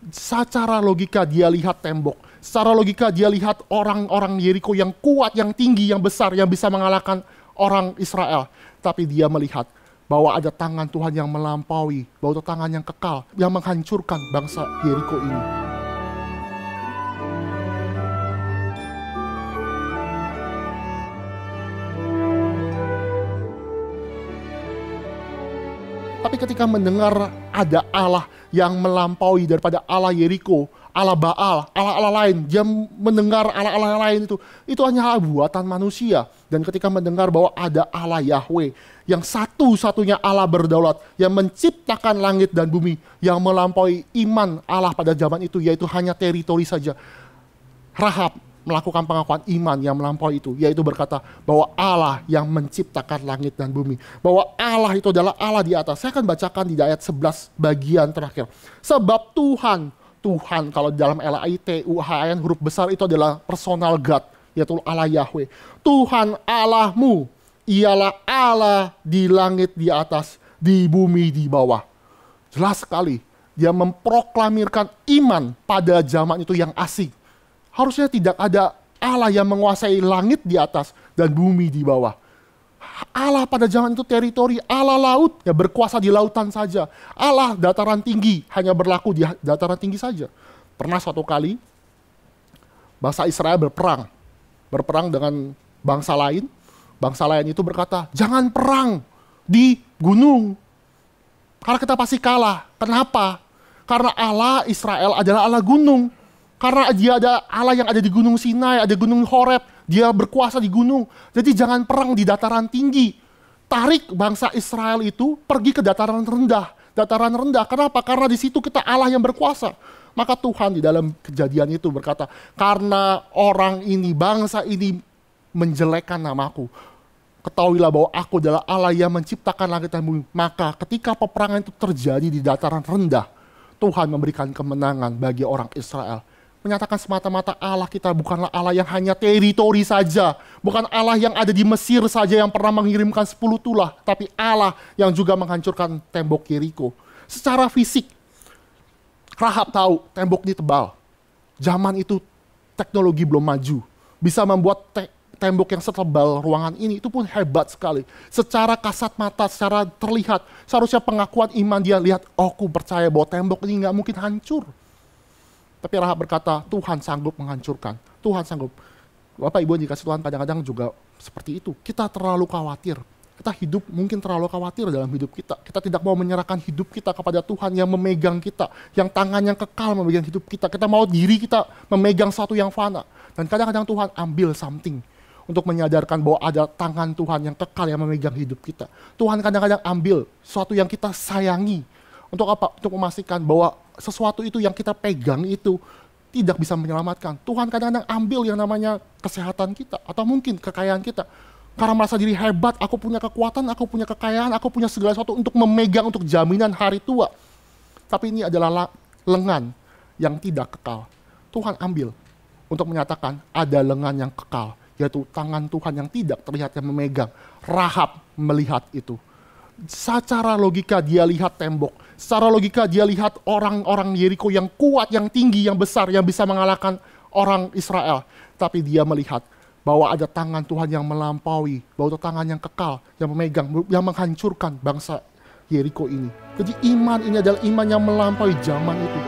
Secara logika dia lihat tembok. Secara logika dia lihat orang-orang Yeriko yang kuat, yang tinggi, yang besar, yang bisa mengalahkan orang Israel. Tapi dia melihat bahwa ada tangan Tuhan yang melampaui, bahwa ada tangan yang kekal, yang menghancurkan bangsa Yeriko ini. Tapi ketika mendengar ada Allah yang melampaui daripada Allah Yeriko, Allah Baal, Allah-Allah lain, dia mendengar Allah-Allah lain itu hanya buatan manusia. Dan ketika mendengar bahwa ada Allah Yahweh, yang satu-satunya Allah berdaulat, yang menciptakan langit dan bumi, yang melampaui iman Allah pada zaman itu, yaitu hanya teritori saja. Rahab melakukan pengakuan iman yang melampaui itu, yaitu berkata bahwa Allah yang menciptakan langit dan bumi, bahwa Allah itu adalah Allah di atas. Saya akan bacakan di ayat 11 bagian terakhir. Sebab Tuhan kalau dalam LAITUHAN huruf besar itu adalah personal God, yaitu Allah Yahweh. Tuhan Allahmu ialah Allah di langit di atas, di bumi di bawah. Jelas sekali, dia memproklamirkan iman pada zaman itu yang asing. Harusnya tidak ada Allah yang menguasai langit di atas dan bumi di bawah. Allah pada zaman itu teritori, Allah laut, ya berkuasa di lautan saja. Allah dataran tinggi, hanya berlaku di dataran tinggi saja. Pernah suatu kali, bangsa Israel berperang dengan bangsa lain. Bangsa lain itu berkata, jangan perang di gunung, karena kita pasti kalah. Kenapa? Karena Allah Israel adalah Allah gunung. Karena dia ada Allah yang ada di gunung Sinai, ada gunung Horeb, dia berkuasa di gunung. Jadi jangan perang di dataran tinggi. Tarik bangsa Israel itu pergi ke dataran rendah. Dataran rendah, kenapa? Karena di situ kita Allah yang berkuasa. Maka Tuhan di dalam kejadian itu berkata, karena orang ini, bangsa ini menjelekkan namaku, ketahuilah bahwa aku adalah Allah yang menciptakan langit dan bumi. Maka ketika peperangan itu terjadi di dataran rendah, Tuhan memberikan kemenangan bagi orang Israel. Menyatakan semata-mata Allah kita bukanlah Allah yang hanya teritori saja. Bukan Allah yang ada di Mesir saja yang pernah mengirimkan 10 tulah. Tapi Allah yang juga menghancurkan tembok Yeriko. Secara fisik, Rahab tahu tembok ini tebal. Zaman itu teknologi belum maju. Bisa membuat tembok yang setebal ruangan ini, itu pun hebat sekali. Secara kasat mata, secara terlihat, seharusnya pengakuan iman dia, lihat, oh aku percaya bahwa tembok ini nggak mungkin hancur. Tapi Rahab berkata, Tuhan sanggup menghancurkan. Tuhan sanggup. Bapak Ibu yang dikasih Tuhan kadang-kadang juga seperti itu. Kita terlalu khawatir. Kita hidup mungkin terlalu khawatir dalam hidup kita. Kita tidak mau menyerahkan hidup kita kepada Tuhan yang memegang kita. Yang tangan yang kekal memegang hidup kita. Kita mau diri kita memegang sesuatu yang fana. Dan kadang-kadang Tuhan ambil something untuk menyadarkan bahwa ada tangan Tuhan yang kekal yang memegang hidup kita. Tuhan kadang-kadang ambil sesuatu yang kita sayangi. Untuk apa? Untuk memastikan bahwa sesuatu itu yang kita pegang itu tidak bisa menyelamatkan. Tuhan kadang-kadang ambil yang namanya kesehatan kita, atau mungkin kekayaan kita. Karena merasa diri hebat, aku punya kekuatan, aku punya kekayaan, aku punya segala sesuatu untuk memegang, untuk jaminan hari tua. Tapi ini adalah lengan yang tidak kekal. Tuhan ambil untuk menyatakan ada lengan yang kekal, yaitu tangan Tuhan yang tidak terlihat yang memegang. Rahab melihat itu. Secara logika dia lihat tembok. Secara logika dia lihat orang-orang Yeriko yang kuat, yang tinggi, yang besar, yang bisa mengalahkan orang Israel. Tapi dia melihat bahwa ada tangan Tuhan yang melampaui, bahwa ada tangan yang kekal, yang memegang, yang menghancurkan bangsa Yeriko ini. Jadi iman ini adalah iman yang melampaui zaman itu.